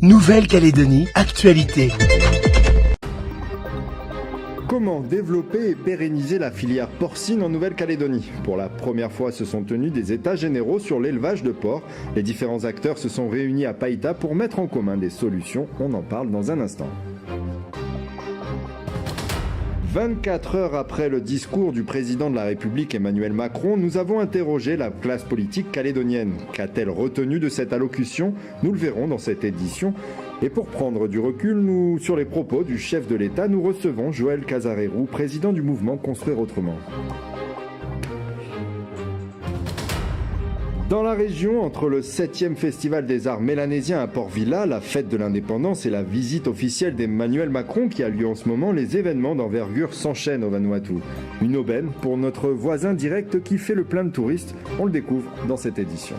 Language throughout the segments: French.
Nouvelle-Calédonie, actualité. Comment développer et pérenniser la filière porcine en Nouvelle-Calédonie? Pour la première fois, se sont tenus des états généraux sur l'élevage de porcs. Les différents acteurs se sont réunis à Païta pour mettre en commun des solutions. On en parle dans un instant. 24 heures après le discours du président de la République Emmanuel Macron, nous avons interrogé la classe politique calédonienne. Qu'a-t-elle retenu de cette allocution? Nous le verrons dans cette édition. Et pour prendre du recul sur les propos du chef de l'État, nous recevons Joël Casarérou, président du mouvement Construire Autrement. Dans la région, entre le 7e Festival des Arts mélanésiens à Port-Vila, la fête de l'indépendance et la visite officielle d'Emmanuel Macron qui a lieu en ce moment, les événements d'envergure s'enchaînent au Vanuatu. Une aubaine pour notre voisin direct qui fait le plein de touristes. On le découvre dans cette édition.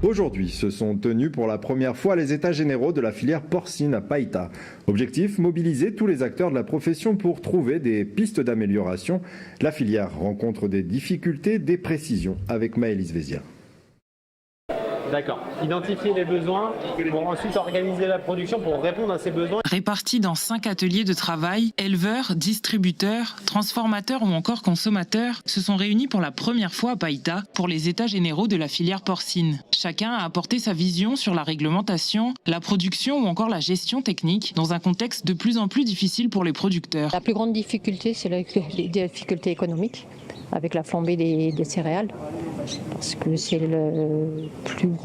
Aujourd'hui, se sont tenus pour la première fois les états généraux de la filière porcine à Païta. Objectif, mobiliser tous les acteurs de la profession pour trouver des pistes d'amélioration. La filière rencontre des difficultés, des précisions avec Maëlys Vézia. D'accord. Identifier les besoins pour ensuite organiser la production pour répondre à ces besoins. Répartis dans 5 ateliers de travail, éleveurs, distributeurs, transformateurs ou encore consommateurs se sont réunis pour la première fois à Païta pour les états généraux de la filière porcine. Chacun a apporté sa vision sur la réglementation, la production ou encore la gestion technique dans un contexte de plus en plus difficile pour les producteurs. La plus grande difficulté, c'est les difficultés économiques avec la flambée des céréales. Parce que c'est le plus gros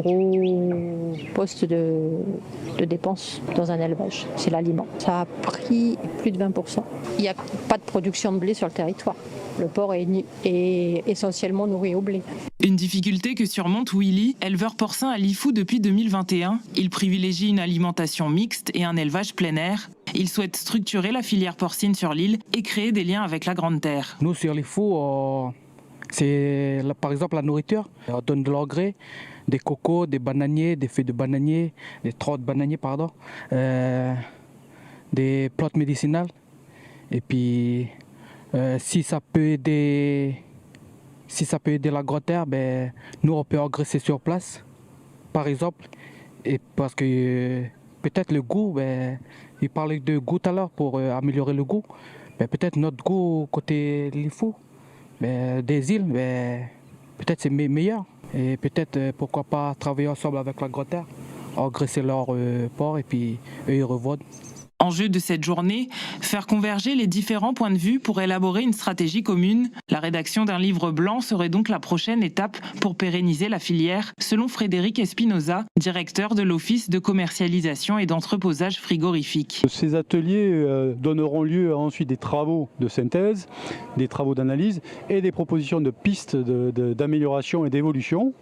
poste de dépense dans un élevage, c'est l'aliment. Ça a pris plus de 20%. Il n'y a pas de production de blé sur le territoire. Le porc est essentiellement nourri au blé. Une difficulté que surmonte Willy, éleveur porcin à Lifou depuis 2021. Il privilégie une alimentation mixte et un élevage plein air. Il souhaite structurer la filière porcine sur l'île et créer des liens avec la Grande Terre. Nous, sur Lifou, c'est par exemple la nourriture. On donne de l'engrais, des cocos, des bananiers, des feuilles de bananier, des troncs de bananier, des plantes médicinales. Et puis, si ça peut aider la Grande Terre, ben, nous on peut engraisser sur place, par exemple. Et parce que peut-être le goût, ben, il parlait de goût tout à l'heure pour améliorer le goût. Ben, peut-être notre goût côté Lifou. Mais des îles, peut-être c'est meilleur. Et peut-être, pourquoi pas travailler ensemble avec la Grande Terre, engraisser leur porc et puis eux ils revendent. Enjeu de cette journée, faire converger les différents points de vue pour élaborer une stratégie commune. La rédaction d'un livre blanc serait donc la prochaine étape pour pérenniser la filière, selon Frédéric Espinoza, directeur de l'Office de commercialisation et d'entreposage frigorifique. Ces ateliers donneront lieu à ensuite des travaux de synthèse, des travaux d'analyse et des propositions de pistes d'amélioration et d'évolution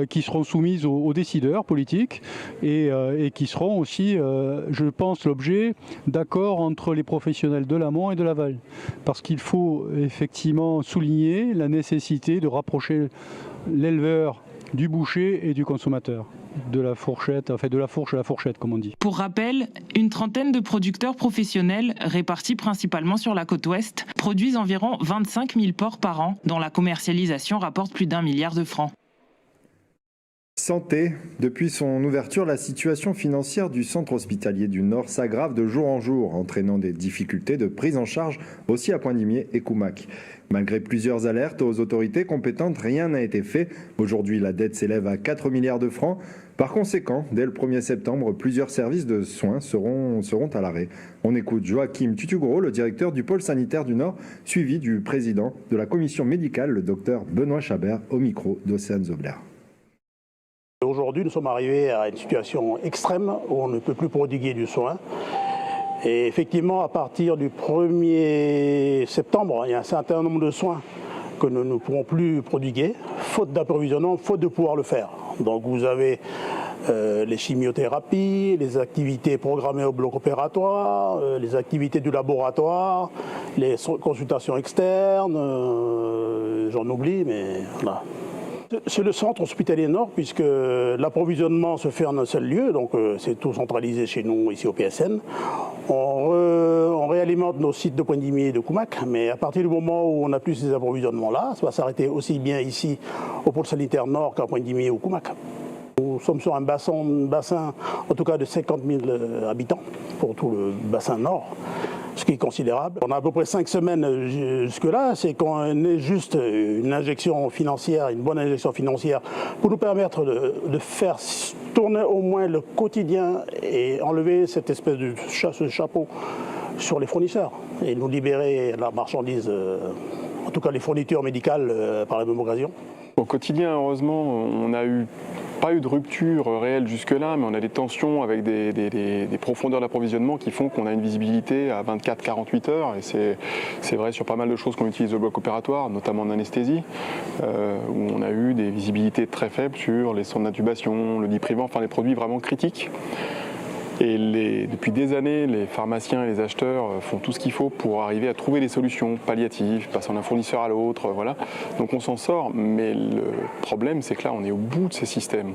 qui seront soumises aux décideurs politiques et qui seront aussi, je pense, l'objet d'accord entre les professionnels de l'amont et de l'aval. Parce qu'il faut effectivement souligner la nécessité de rapprocher l'éleveur du boucher et du consommateur, de la fourchette, enfin de la fourche à la fourchette comme on dit. Pour rappel, une trentaine de producteurs professionnels, répartis principalement sur la côte ouest, produisent environ 25 000 porcs par an, dont la commercialisation rapporte plus d'1 milliard de francs. Santé. Depuis son ouverture, la situation financière du centre hospitalier du Nord s'aggrave de jour en jour, entraînant des difficultés de prise en charge aussi à Pointe-Dimier et Koumak. Malgré plusieurs alertes aux autorités compétentes, rien n'a été fait. Aujourd'hui, la dette s'élève à 4 milliards de francs. Par conséquent, dès le 1er septembre, plusieurs services de soins seront à l'arrêt. On écoute Joachim Tutugro, le directeur du pôle sanitaire du Nord, suivi du président de la commission médicale, le docteur Benoît Chabert, au micro d'Océane Zobler. Aujourd'hui, nous sommes arrivés à une situation extrême où on ne peut plus prodiguer du soin. Et effectivement, à partir du 1er septembre, il y a un certain nombre de soins que nous ne pourrons plus prodiguer, faute d'approvisionnement, faute de pouvoir le faire. Donc vous avez les chimiothérapies, les activités programmées au bloc opératoire, les activités du laboratoire, les consultations externes, j'en oublie, mais voilà. C'est le centre hospitalier Nord, puisque l'approvisionnement se fait en un seul lieu, donc c'est tout centralisé chez nous, ici au PSN. On réalimente nos sites de Pointe-Dimier et de Koumak, mais à partir du moment où on n'a plus ces approvisionnements-là, ça va s'arrêter aussi bien ici au pôle sanitaire Nord qu'à Pointe-Dimier ou Koumak. Nous sommes sur un bassin en tout cas de 50 000 habitants pour tout le bassin nord, ce qui est considérable. On a à peu près 5 semaines jusque-là, c'est qu'on ait juste une injection financière, une bonne injection financière pour nous permettre de faire tourner au moins le quotidien et enlever cette espèce de chapeau sur les fournisseurs et nous libérer la marchandise, en tout cas les fournitures médicales par la même occasion. Au quotidien, heureusement, on n'a pas eu de rupture réelle jusque-là, mais on a des tensions avec des profondeurs d'approvisionnement qui font qu'on a une visibilité à 24-48 heures. Et c'est vrai sur pas mal de choses qu'on utilise au bloc opératoire, notamment en anesthésie, où on a eu des visibilités très faibles sur les sondes d'intubation, le diprivant, enfin des produits vraiment critiques. Et depuis des années, les pharmaciens et les acheteurs font tout ce qu'il faut pour arriver à trouver des solutions palliatives, passant d'un fournisseur à l'autre, voilà. Donc on s'en sort, mais le problème c'est que là on est au bout de ces systèmes.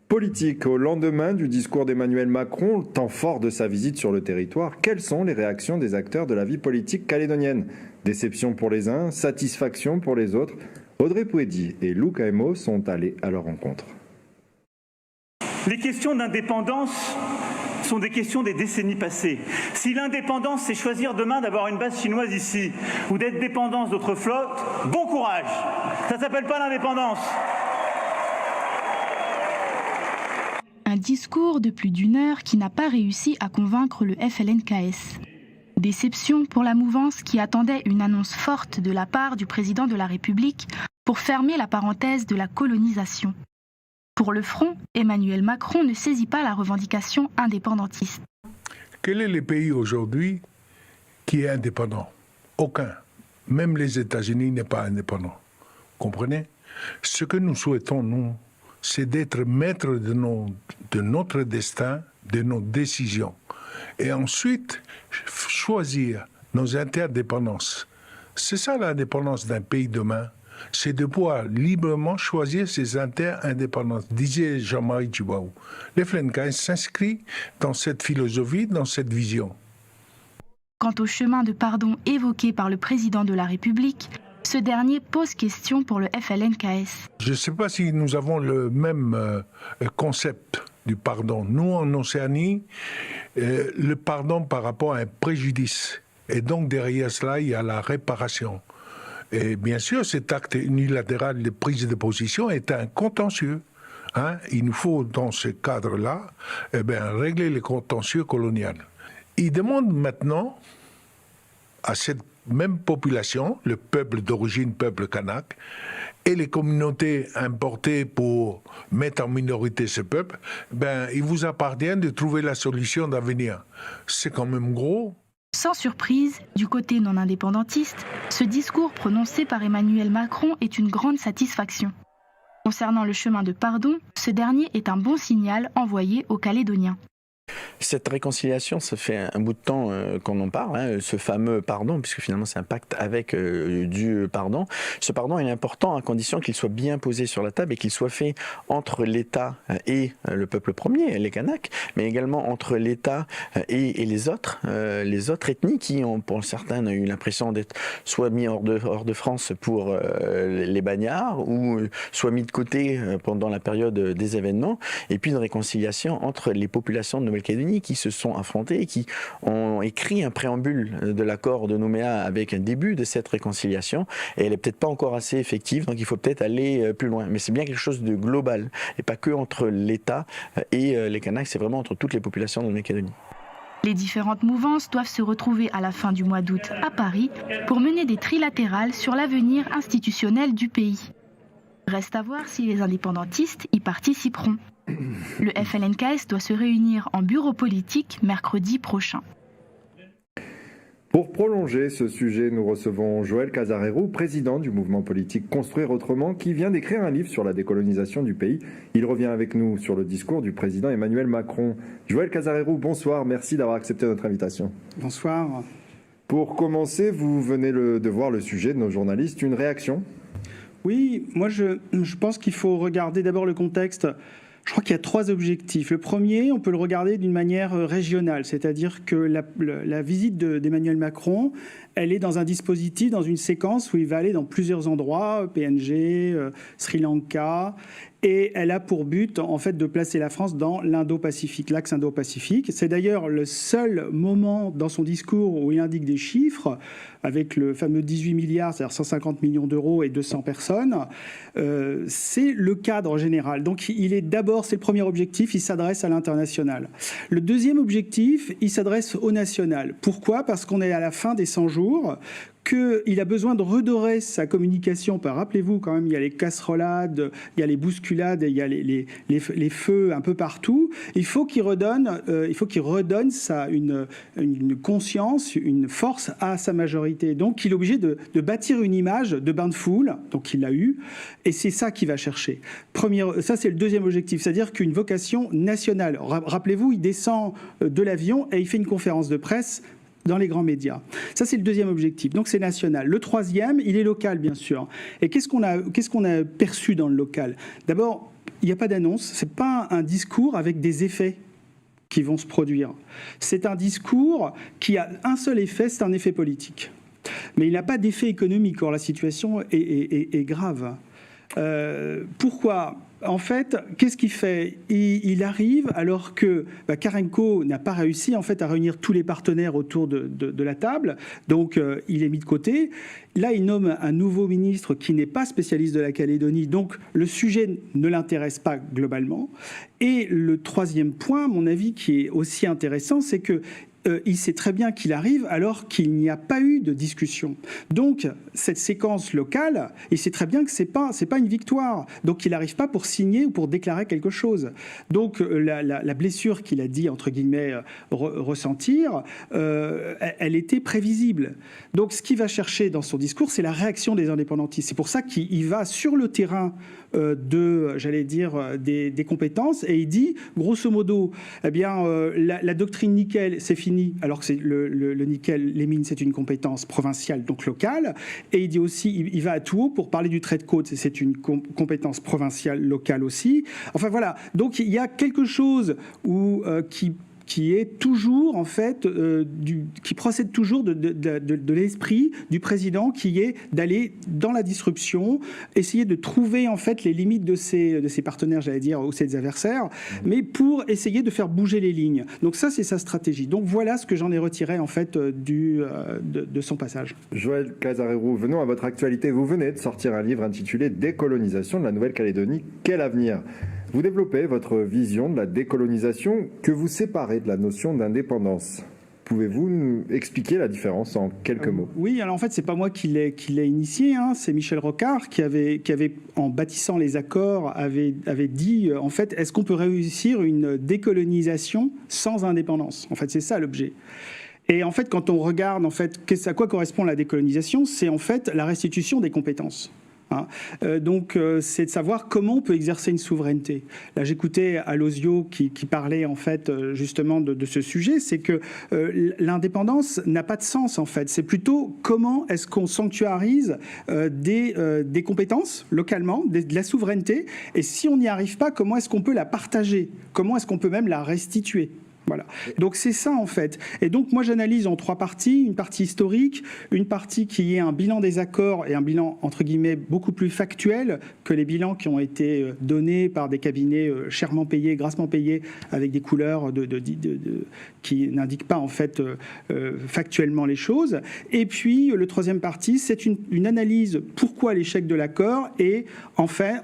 Politique, au lendemain du discours d'Emmanuel Macron, le temps fort de sa visite sur le territoire, quelles sont les réactions des acteurs de la vie politique calédonienne? Déception pour les uns, satisfaction pour les autres. Audrey Pouedi et Lou Kaemo sont allés à leur rencontre. Les questions d'indépendance sont des questions des décennies passées. Si l'indépendance, c'est choisir demain d'avoir une base chinoise ici ou d'être dépendant d'autres flottes, bon courage. Ça ne s'appelle pas l'indépendance. Un discours de plus d'1 heure qui n'a pas réussi à convaincre le FLNKS. Déception pour la mouvance qui attendait une annonce forte de la part du président de la République pour fermer la parenthèse de la colonisation. Pour le Front, Emmanuel Macron ne saisit pas la revendication indépendantiste. Quel est le pays aujourd'hui qui est indépendant? Aucun. Même les États-Unis n'est pas indépendant. Comprenez? Ce que nous souhaitons, nous, c'est d'être maîtres de notre destin, de nos décisions. Et ensuite, choisir nos interdépendances. C'est ça l'indépendance d'un pays demain. C'est de pouvoir librement choisir ses interdépendances, disait Jean-Marie Tjibaou. Le FLNKS s'inscrit dans cette philosophie, dans cette vision. Quant au chemin de pardon évoqué par le président de la République, ce dernier pose question pour le FLNKS. Je ne sais pas si nous avons le même concept du pardon. Nous, en Océanie, le pardon par rapport à un préjudice. Et donc derrière cela, il y a la réparation. Et bien sûr, cet acte unilatéral de prise de position est un contentieux. Il nous faut, dans ce cadre-là, régler les contentieux coloniaux. Il demande maintenant à cette même population, le peuple d'origine, peuple kanak, et les communautés importées pour mettre en minorité ce peuple, il vous appartient de trouver la solution d'avenir. C'est quand même gros. Sans surprise, du côté non indépendantiste, ce discours prononcé par Emmanuel Macron est une grande satisfaction. Concernant le chemin de pardon, ce dernier est un bon signal envoyé aux Calédoniens. Cette réconciliation, ça fait un bout de temps qu'on en parle, ce fameux pardon, puisque finalement c'est un pacte avec du pardon. Ce pardon est important à condition qu'il soit bien posé sur la table et qu'il soit fait entre l'État et le peuple premier, les Kanaks, mais également entre l'État et les autres ethnies qui ont, pour certains, eu l'impression d'être soit mis hors de France pour les bagnards ou soit mis de côté pendant la période des événements, et puis une réconciliation entre les populations de Nouvelle-Calédonie qui se sont affrontés et qui ont écrit un préambule de l'accord de Nouméa avec un début de cette réconciliation, et elle n'est peut-être pas encore assez effective, donc il faut peut-être aller plus loin. Mais c'est bien quelque chose de global, et pas que entre l'État et les Kanaks, c'est vraiment entre toutes les populations de Nouvelle-Calédonie. Les différentes mouvances doivent se retrouver à la fin du mois d'août à Paris pour mener des trilatérales sur l'avenir institutionnel du pays. Reste à voir si les indépendantistes y participeront. Le FLNKS doit se réunir en bureau politique mercredi prochain. Pour prolonger ce sujet, nous recevons Joël Casarero, président du mouvement politique Construire Autrement, qui vient d'écrire un livre sur la décolonisation du pays. Il revient avec nous sur le discours du président Emmanuel Macron. Joël Casarero, bonsoir, merci d'avoir accepté notre invitation. Bonsoir. Pour commencer, vous venez de voir le sujet de nos journalistes. Une réaction ? Oui, moi je pense qu'il faut regarder d'abord le contexte. Je crois qu'il y a 3 objectifs. Le premier, on peut le regarder d'une manière régionale, c'est-à-dire que la visite d'Emmanuel Macron, elle est dans un dispositif, dans une séquence où il va aller dans plusieurs endroits, PNG, Sri Lanka, Et elle a pour but, en fait, de placer la France dans l'Indo-Pacifique, l'axe Indo-Pacifique. C'est d'ailleurs le seul moment dans son discours où il indique des chiffres, avec le fameux 18 milliards, c'est-à-dire 150 millions d'euros et 200 personnes. C'est le cadre général. Donc, il est d'abord, c'est le premier objectif, il s'adresse à l'international. Le deuxième objectif, il s'adresse au national. Pourquoi ? Parce qu'on est à la fin des 100 jours, qu'il a besoin de redorer sa communication. Rappelez-vous, quand même, il y a les casserolades, il y a les bousculades, il y a les feux un peu partout. Il faut qu'il redonne, une conscience, une force à sa majorité. Donc, il est obligé de bâtir une image de bain de foule, donc il l'a eu, et c'est ça qu'il va chercher. Ça, c'est le deuxième objectif, c'est-à-dire qu'une vocation nationale. Rappelez-vous, il descend de l'avion et il fait une conférence de presse dans les grands médias. Ça, c'est le deuxième objectif. Donc, c'est national. Le troisième, il est local, bien sûr. Et qu'est-ce qu'on a perçu dans le local ? D'abord, il n'y a pas d'annonce. Ce n'est pas un discours avec des effets qui vont se produire. C'est un discours qui a un seul effet, c'est un effet politique. Mais il n'a pas d'effet économique. Or, la situation est grave. Pourquoi ? En fait, qu'est-ce qu'il fait ? Il arrive alors que Carenco n'a pas réussi en fait à réunir tous les partenaires autour de la table, donc il est mis de côté. Là, il nomme un nouveau ministre qui n'est pas spécialiste de la Calédonie, donc le sujet ne l'intéresse pas globalement. Et le troisième point, à mon avis, qui est aussi intéressant, c'est que il sait très bien qu'il arrive alors qu'il n'y a pas eu de discussion. Donc, cette séquence locale, il sait très bien que c'est pas une victoire. Donc, il n'arrive pas pour signer ou pour déclarer quelque chose. Donc, la blessure qu'il a dit, entre guillemets, ressentir, elle était prévisible. Donc, ce qu'il va chercher dans son discours, c'est la réaction des indépendantistes. C'est pour ça qu'il va sur le terrain des compétences, et il dit, grosso modo, eh bien, la doctrine nickel, c'est fini, alors que c'est le nickel, les mines, c'est une compétence provinciale, donc locale. Et il dit aussi, il va à tout haut pour parler du trait de côte, c'est une compétence provinciale, locale aussi. Enfin voilà, donc il y a quelque chose qui est toujours, en fait, qui procède toujours de l'esprit du président, qui est d'aller dans la disruption, essayer de trouver, en fait, les limites de ses partenaires, j'allais dire, ou ses adversaires, mais pour essayer de faire bouger les lignes. Donc ça, c'est sa stratégie. Donc voilà ce que j'en ai retiré, en fait, de son passage. Joël Casarero, venons à votre actualité. Vous venez de sortir un livre intitulé « Décolonisation de la Nouvelle-Calédonie, quel avenir ?» Vous développez votre vision de la décolonisation que vous séparez de la notion d'indépendance. Pouvez-vous nous expliquer la différence en quelques mots ? Oui, alors en fait, c'est pas moi qui l'ai initié, hein, c'est Michel Rocard qui avait, en bâtissant les accords, avait dit, en fait, est-ce qu'on peut réussir une décolonisation sans indépendance ? En fait, c'est ça l'objet. Et en fait, quand on regarde, en fait, à quoi correspond la décolonisation, c'est en fait la restitution des compétences. Donc, c'est de savoir comment on peut exercer une souveraineté. Là, j'écoutais Alozio qui parlait en fait justement de ce sujet, c'est que l'indépendance n'a pas de sens en fait. C'est plutôt comment est-ce qu'on sanctuarise des compétences localement, de la souveraineté, et si on n'y arrive pas, comment est-ce qu'on peut la partager ? Comment est-ce qu'on peut même la restituer ? Voilà. Donc c'est ça en fait. Et donc moi j'analyse en trois parties, une partie historique, une partie qui est un bilan des accords et un bilan entre guillemets beaucoup plus factuel que les bilans qui ont été donnés par des cabinets chèrement payés, grassement payés, avec des couleurs qui n'indiquent pas en fait factuellement les choses. Et puis le troisième partie, c'est une analyse pourquoi l'échec de l'accord et enfin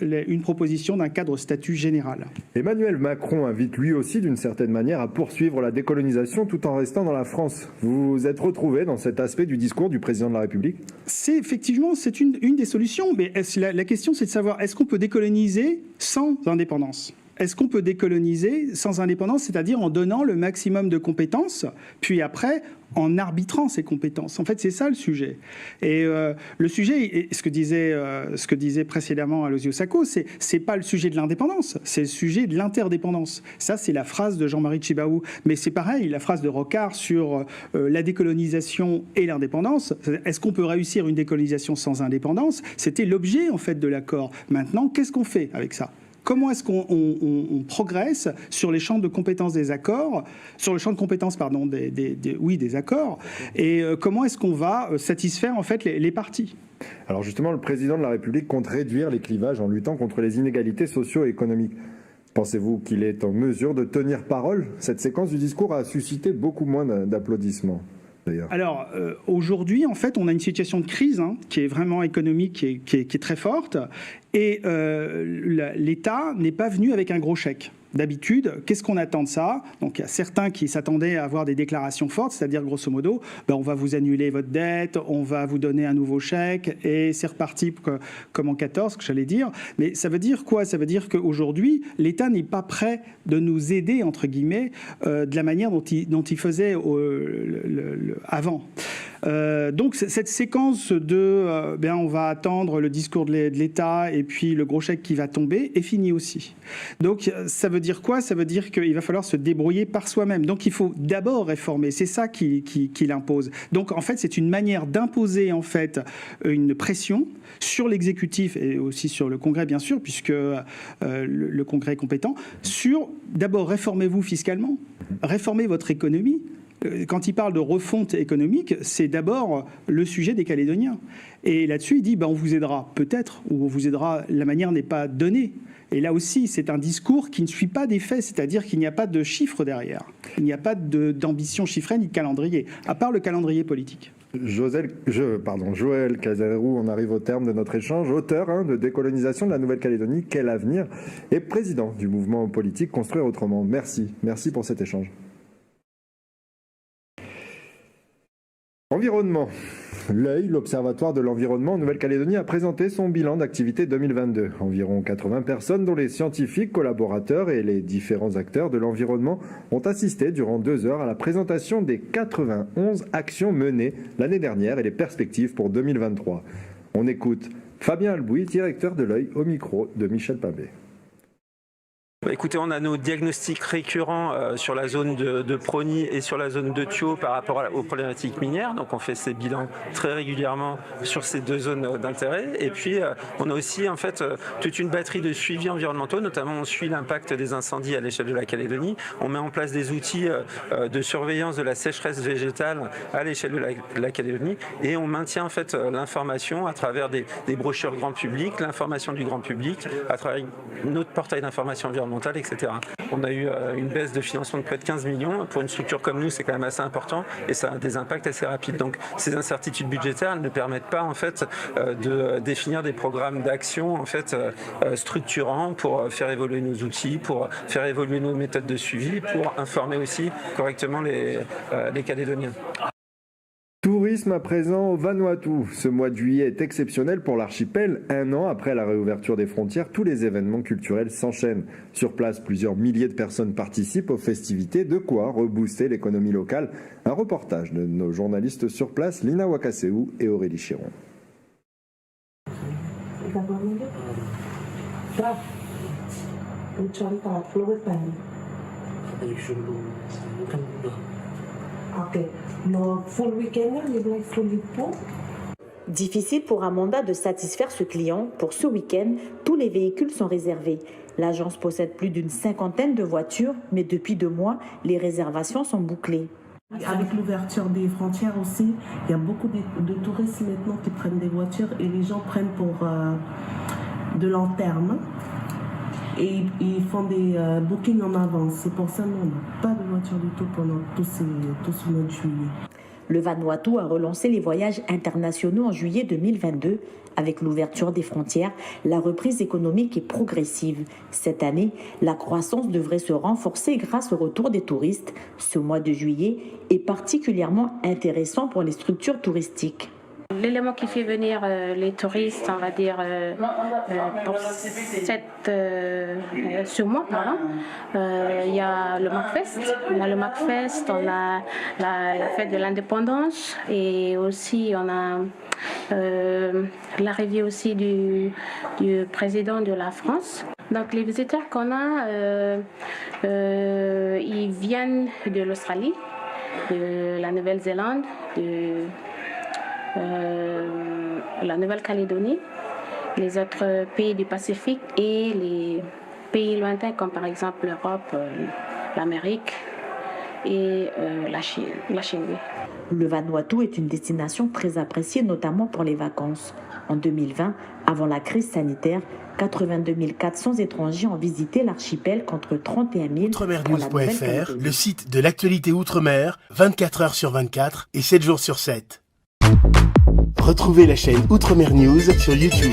une proposition d'un cadre statut général. Emmanuel Macron invite lui aussi d'une certaine manière à poursuivre la décolonisation tout en restant dans la France. Vous vous êtes retrouvé dans cet aspect du discours du président de la République ? C'est effectivement une des solutions, mais la question c'est de savoir est-ce qu'on peut décoloniser sans indépendance ? Est-ce qu'on peut décoloniser sans indépendance, c'est-à-dire en donnant le maximum de compétences, puis après en arbitrant ces compétences? En fait, c'est ça le sujet. Et le sujet, ce que disait précédemment Alozio Sacco, c'est pas le sujet de l'indépendance, c'est le sujet de l'interdépendance. Ça, c'est la phrase de Jean-Marie Tjibaou. Mais c'est pareil, la phrase de Rocard sur la décolonisation et l'indépendance. Est-ce qu'on peut réussir une décolonisation sans indépendance ? C'était l'objet, en fait, de l'accord. Maintenant, qu'est-ce qu'on fait avec ça ? Comment est-ce qu'on progresse sur les champs de compétences des accords, sur le champ de compétences pardon des accords, et comment est-ce qu'on va satisfaire en fait les parties? Alors justement, le président de la République compte réduire les clivages en luttant contre les inégalités socio-économiques. Pensez-vous qu'il est en mesure de tenir parole? Cette séquence du discours a suscité beaucoup moins d'applaudissements. Alors aujourd'hui, en fait, on a une situation de crise qui est vraiment économique, qui est très forte, et l'État n'est pas venu avec un gros chèque. D'habitude, qu'est-ce qu'on attend de ça? Donc il y a certains qui s'attendaient à avoir des déclarations fortes, c'est-à-dire grosso modo, on va vous annuler votre dette, on va vous donner un nouveau chèque, et c'est reparti comme en 14, que j'allais dire. Mais ça veut dire quoi? Ça veut dire qu'aujourd'hui, l'État n'est pas prêt de nous aider, entre guillemets, de la manière dont il faisait avant. Donc cette séquence de on va attendre le discours de l'État et puis le gros chèque qui va tomber est finie aussi. Donc ça veut dire quoi? Ça veut dire qu'il va falloir se débrouiller par soi-même. Donc il faut d'abord réformer, c'est ça qu'il impose. Donc en fait c'est une manière d'imposer en fait une pression sur l'exécutif et aussi sur le Congrès bien sûr, puisque le Congrès est compétent, sur d'abord réformez-vous fiscalement, réformez votre économie. Quand il parle de refonte économique, c'est d'abord le sujet des Calédoniens. Et là-dessus, il dit on vous aidera peut-être, ou on vous aidera, la manière n'est pas donnée. Et là aussi, c'est un discours qui ne suit pas des faits, c'est-à-dire qu'il n'y a pas de chiffres derrière. Il n'y a pas d'ambition chiffrée ni de calendrier, à part le calendrier politique. Joël Casalrou, on arrive au terme de notre échange. Auteur de Décolonisation de la Nouvelle-Calédonie, quel avenir? Et président du mouvement politique Construire Autrement. Merci pour cet échange. Environnement. L'œil, l'Observatoire de l'environnement en Nouvelle-Calédonie, a présenté son bilan d'activité 2022. Environ 80 personnes, dont les scientifiques, collaborateurs et les différents acteurs de l'environnement, ont assisté durant 2 heures à la présentation des 91 actions menées l'année dernière et les perspectives pour 2023. On écoute Fabien Albouy, directeur de l'œil, au micro de Michel Pabé. Écoutez, on a nos diagnostics récurrents sur la zone de Prony et sur la zone de Thio par rapport aux problématiques minières. Donc on fait ces bilans très régulièrement sur ces 2 zones d'intérêt. Et puis on a aussi en fait toute une batterie de suivis environnementaux, notamment on suit l'impact des incendies à l'échelle de la Calédonie. On met en place des outils de surveillance de la sécheresse végétale à l'échelle de la Calédonie et on maintient en fait l'information à travers des brochures grand public, l'information du grand public, à travers notre portail d'information environnementale, etc. On a eu une baisse de financement de près de 15 millions. Pour une structure comme nous, c'est quand même assez important et ça a des impacts assez rapides. Donc ces incertitudes budgétaires ne permettent pas en fait de définir des programmes d'action en fait structurants pour faire évoluer nos outils, pour faire évoluer nos méthodes de suivi, pour informer aussi correctement les Calédoniens. Tourisme à présent au Vanuatu. Ce mois de juillet est exceptionnel pour l'archipel. 1 an après la réouverture des frontières, tous les événements culturels s'enchaînent. Sur place, plusieurs milliers de personnes participent aux festivités, de quoi rebooster l'économie locale. Un reportage de nos journalistes sur place, Lina Wakaseu et Aurélie Chiron. Difficile pour Amanda de satisfaire ce client. Pour ce week-end, tous les véhicules sont réservés. L'agence possède plus d'une 50aine de voitures, mais depuis 2 mois, les réservations sont bouclées. Avec l'ouverture des frontières aussi, il y a beaucoup de touristes maintenant qui prennent des voitures et les gens prennent pour de long terme. Et ils font des bookings en avance. C'est pour ça qu'on n'a pas de voiture du tout pendant tout ce mois de juillet. Le Vanuatu a relancé les voyages internationaux en juillet 2022. Avec l'ouverture des frontières, la reprise économique est progressive. Cette année, la croissance devrait se renforcer grâce au retour des touristes. Ce mois de juillet est particulièrement intéressant pour les structures touristiques. L'élément qui fait venir les touristes, on va dire, pour ce mois, il y a le MacFest. On a le MacFest, on a la fête de l'indépendance et aussi on a l'arrivée aussi du président de la France. Donc les visiteurs qu'on a, ils viennent de l'Australie, de la Nouvelle-Zélande, de la Nouvelle-Calédonie, les autres pays du Pacifique et pays lointains comme par exemple l'Europe, l'Amérique et la Chine. Oui. Le Vanuatu est une destination très appréciée, notamment pour les vacances. En 2020, avant la crise sanitaire, 82 400 étrangers ont visité l'archipel contre 31 000 Outremernews.fr, le site de l'actualité Outre-mer, 24 heures sur 24 et 7 jours sur 7. Retrouvez la chaîne Outremer News sur YouTube.